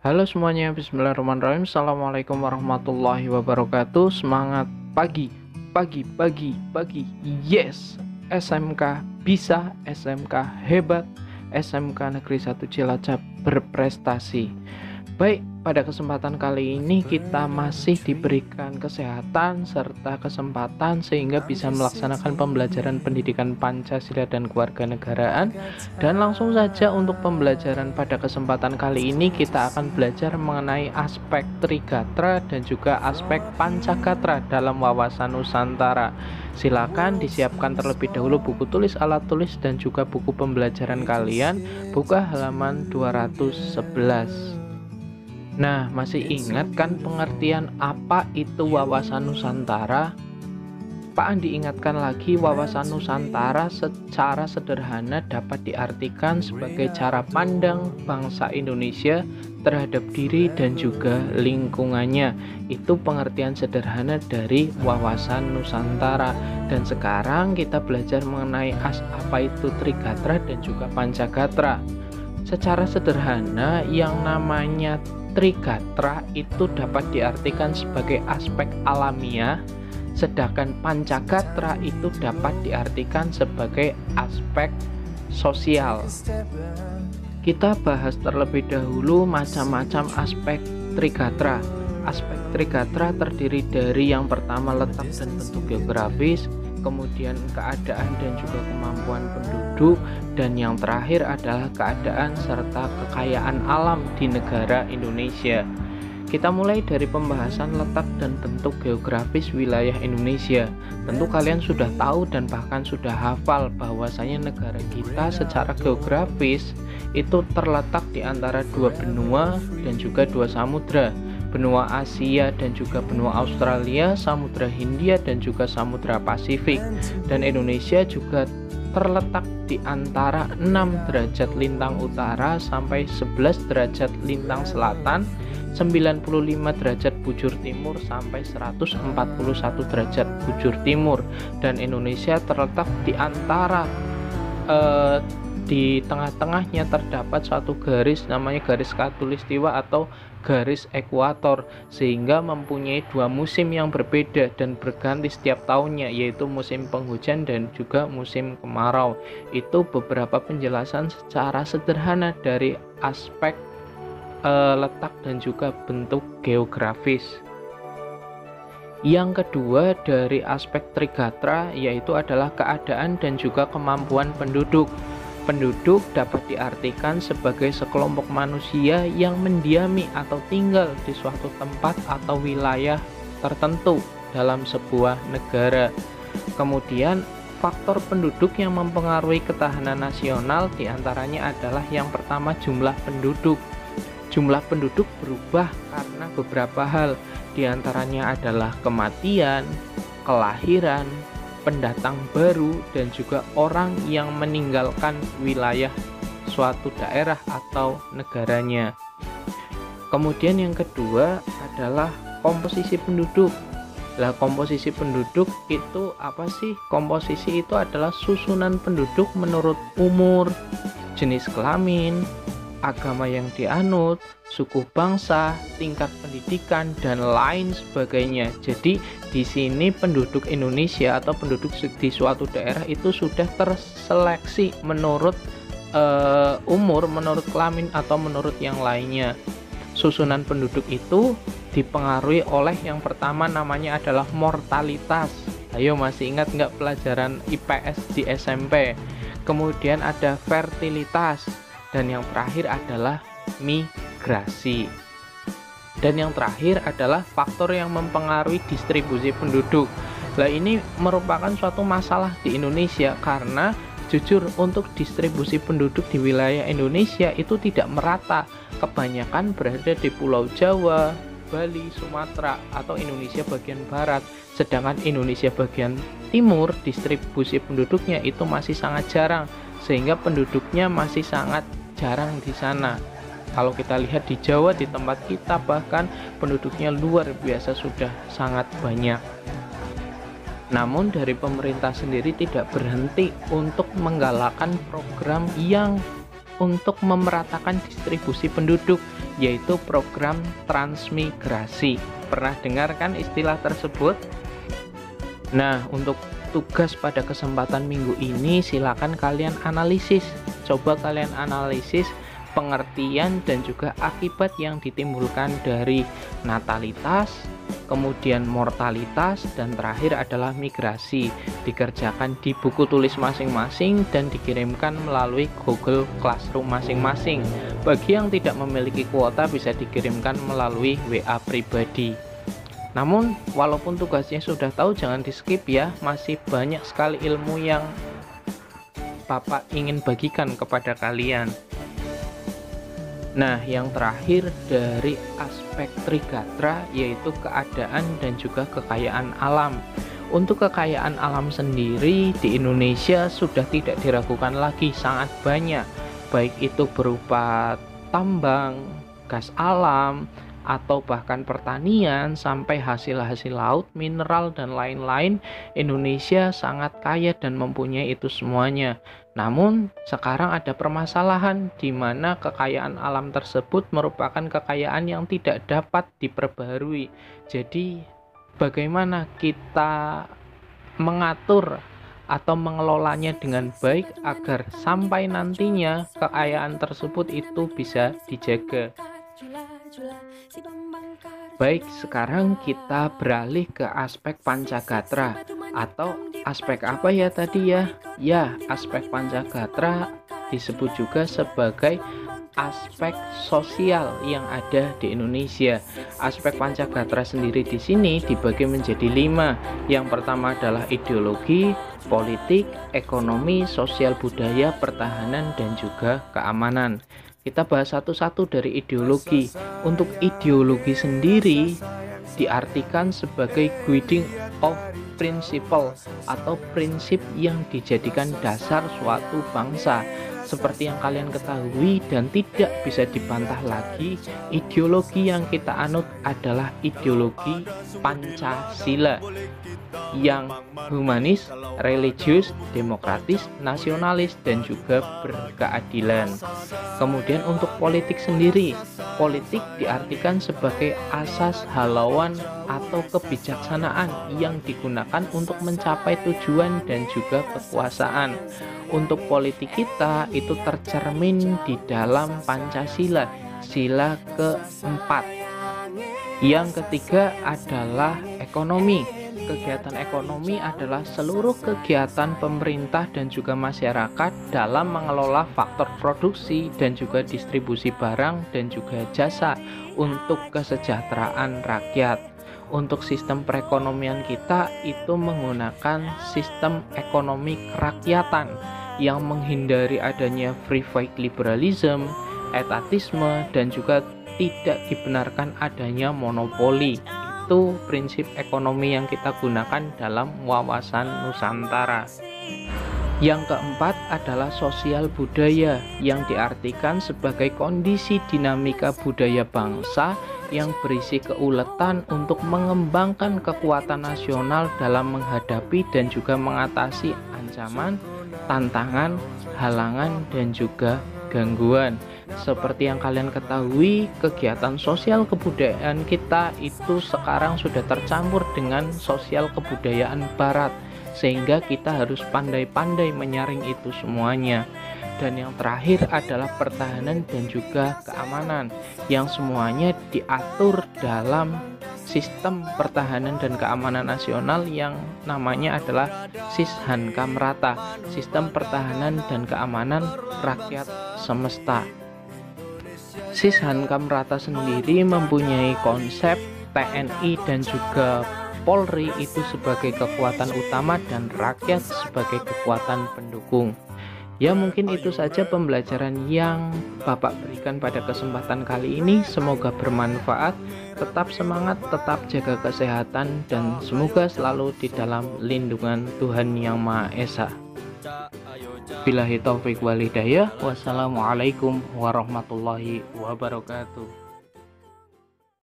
Halo semuanya, bismillahirrahmanirrahim. Assalamualaikum warahmatullahi wabarakatuh. Semangat pagi, pagi, pagi, pagi. Yes, SMK bisa, SMK hebat, SMK Negeri 1 Cilacap berprestasi. Baik, pada kesempatan kali ini kita masih diberikan kesehatan serta kesempatan sehingga bisa melaksanakan pembelajaran pendidikan Pancasila dan kewarganegaraan. Dan langsung saja untuk pembelajaran pada kesempatan kali ini kita akan belajar mengenai aspek Trigatra dan juga aspek Pancagatra dalam wawasan Nusantara. Silakan disiapkan terlebih dahulu buku tulis, alat tulis, dan juga buku pembelajaran kalian. Buka halaman 211. Nah, masih ingat kan pengertian apa itu wawasan Nusantara? Pak Andi ingatkan lagi, wawasan Nusantara secara sederhana dapat diartikan sebagai cara pandang bangsa Indonesia terhadap diri dan juga lingkungannya. Itu pengertian sederhana dari wawasan Nusantara. Dan sekarang kita belajar mengenai apa itu Trigatra dan juga Pancagatra. Secara sederhana, yang namanya Trigatra itu dapat diartikan sebagai aspek alamiah, sedangkan Pancagatra itu dapat diartikan sebagai aspek sosial. Kita bahas terlebih dahulu macam-macam aspek Trigatra. Aspek Trigatra terdiri dari yang pertama letak dan bentuk geografis, kemudian keadaan dan juga kemampuan penduduk, dan yang terakhir adalah keadaan serta kekayaan alam di negara Indonesia. Kita mulai dari pembahasan letak dan bentuk geografis wilayah Indonesia. Tentu kalian sudah tahu dan bahkan sudah hafal bahwasanya negara kita secara geografis itu terletak di antara dua benua dan juga dua samudra. Benua Asia dan juga benua Australia, Samudra Hindia dan juga Samudra Pasifik. Dan Indonesia juga terletak di antara 6 derajat lintang utara sampai 11 derajat lintang selatan, 95 derajat bujur timur sampai 141 derajat bujur timur. Dan Indonesia terletak di antara di tengah-tengahnya terdapat suatu garis namanya garis khatulistiwa atau garis ekuator, sehingga mempunyai dua musim yang berbeda dan berganti setiap tahunnya, yaitu musim penghujan dan juga musim kemarau. Itu beberapa penjelasan secara sederhana dari aspek letak dan juga bentuk geografis. Yang kedua dari aspek Trigatra yaitu adalah keadaan dan juga kemampuan penduduk. Penduduk dapat diartikan sebagai sekelompok manusia yang mendiami atau tinggal di suatu tempat atau wilayah tertentu dalam sebuah negara. Kemudian faktor penduduk yang mempengaruhi ketahanan nasional diantaranya adalah yang pertama jumlah penduduk. Jumlah penduduk berubah karena beberapa hal, diantaranya adalah kematian, kelahiran, pendatang baru, dan juga orang yang meninggalkan wilayah suatu daerah atau negaranya. Kemudian yang kedua adalah komposisi penduduk. Lah, komposisi penduduk itu apa sih? Komposisi itu adalah susunan penduduk menurut umur, jenis kelamin, agama yang dianut, suku bangsa, tingkat pendidikan, dan lain sebagainya. Jadi di sini penduduk Indonesia atau penduduk di suatu daerah itu sudah terseleksi menurut umur, menurut kelamin, atau menurut yang lainnya. Susunan penduduk itu dipengaruhi oleh yang pertama namanya adalah mortalitas. Ayo, masih ingat nggak pelajaran IPS di SMP? Kemudian ada fertilitas. Dan yang terakhir adalah migrasi. Dan yang terakhir adalah faktor yang mempengaruhi distribusi penduduk. Nah, ini merupakan suatu masalah di Indonesia karena jujur untuk distribusi penduduk di wilayah Indonesia itu tidak merata. Kebanyakan berada di Pulau Jawa, Bali, Sumatera, atau Indonesia bagian barat. Sedangkan Indonesia bagian timur distribusi penduduknya itu masih sangat jarang, sehingga penduduknya masih sangat jarang di sana. Kalau kita lihat di Jawa, di tempat kita, bahkan penduduknya luar biasa sudah sangat banyak. Namun dari pemerintah sendiri tidak berhenti untuk menggalakkan program yang untuk memeratakan distribusi penduduk. yaitu program transmigrasi. Pernah dengar kan istilah tersebut? Nah, untuk tugas pada kesempatan minggu ini silakan kalian analisis. Coba kalian analisis pengertian dan juga akibat yang ditimbulkan dari natalitas, kemudian mortalitas, dan terakhir adalah migrasi. Dikerjakan di buku tulis masing-masing dan dikirimkan melalui Google Classroom masing-masing. Bagi yang tidak memiliki kuota bisa dikirimkan melalui WA pribadi. Namun walaupun tugasnya sudah tahu, jangan di skip ya, masih banyak sekali ilmu yang Bapak ingin bagikan kepada kalian. Nah, yang terakhir dari aspek Trigatra yaitu keadaan dan juga kekayaan alam. Untuk kekayaan alam sendiri di Indonesia sudah tidak diragukan lagi, sangat banyak, baik itu berupa tambang, gas alam, atau bahkan pertanian sampai hasil-hasil laut, mineral, dan lain-lain. Indonesia sangat kaya dan mempunyai itu semuanya. Namun sekarang ada permasalahan di mana kekayaan alam tersebut merupakan kekayaan yang tidak dapat diperbaharui. Jadi bagaimana kita mengatur atau mengelolanya dengan baik agar sampai nantinya kekayaan tersebut itu bisa dijaga. Baik, sekarang kita beralih ke aspek Pancagatra. Atau aspek apa ya tadi ya? Ya, aspek Pancagatra disebut juga sebagai aspek sosial yang ada di Indonesia. Aspek Pancagatra sendiri di sini dibagi menjadi 5. Yang pertama adalah ideologi, politik, ekonomi, sosial budaya, pertahanan, dan juga keamanan. Kita bahas satu-satu dari ideologi. Untuk ideologi sendiri diartikan sebagai guiding of principle atau prinsip yang dijadikan dasar suatu bangsa. Seperti yang kalian ketahui dan tidak bisa dibantah lagi, ideologi yang kita anut adalah ideologi Pancasila yang humanis, religius, demokratis, nasionalis, dan juga berkeadilan. Kemudian untuk politik sendiri, politik diartikan sebagai asas halauan atau kebijaksanaan yang digunakan untuk mencapai tujuan dan juga kekuasaan. Untuk politik kita itu tercermin di dalam Pancasila, sila keempat. Yang ketiga adalah ekonomi. Kegiatan ekonomi adalah seluruh kegiatan pemerintah dan juga masyarakat dalam mengelola faktor produksi dan juga distribusi barang dan juga jasa untuk kesejahteraan rakyat. Untuk sistem perekonomian kita itu menggunakan sistem ekonomi kerakyatan yang menghindari adanya free fight liberalism, etatisme, dan juga tidak dibenarkan adanya monopoli. Itu prinsip ekonomi yang kita gunakan dalam wawasan Nusantara. Yang keempat adalah sosial budaya yang diartikan sebagai kondisi dinamika budaya bangsa yang berisi keuletan untuk mengembangkan kekuatan nasional dalam menghadapi dan juga mengatasi ancaman, tantangan, halangan, dan juga gangguan. Seperti yang kalian ketahui, kegiatan sosial kebudayaan kita itu sekarang sudah tercampur dengan sosial kebudayaan barat, sehingga kita harus pandai-pandai menyaring itu semuanya. Dan yang terakhir adalah pertahanan dan juga keamanan, yang semuanya diatur dalam sistem pertahanan dan keamanan nasional yang namanya adalah Sishankamrata, Sistem Pertahanan dan Keamanan Rakyat Semesta. Sishankamrata sendiri mempunyai konsep TNI dan juga Polri itu sebagai kekuatan utama dan rakyat sebagai kekuatan pendukung. Ya, mungkin itu saja pembelajaran yang Bapak berikan pada kesempatan kali ini. Semoga bermanfaat. Tetap semangat, tetap jaga kesehatan, dan semoga selalu di dalam lindungan Tuhan Yang Maha Esa. Billahi taufik wal hidayah. Wassalamualaikum warahmatullahi wabarakatuh.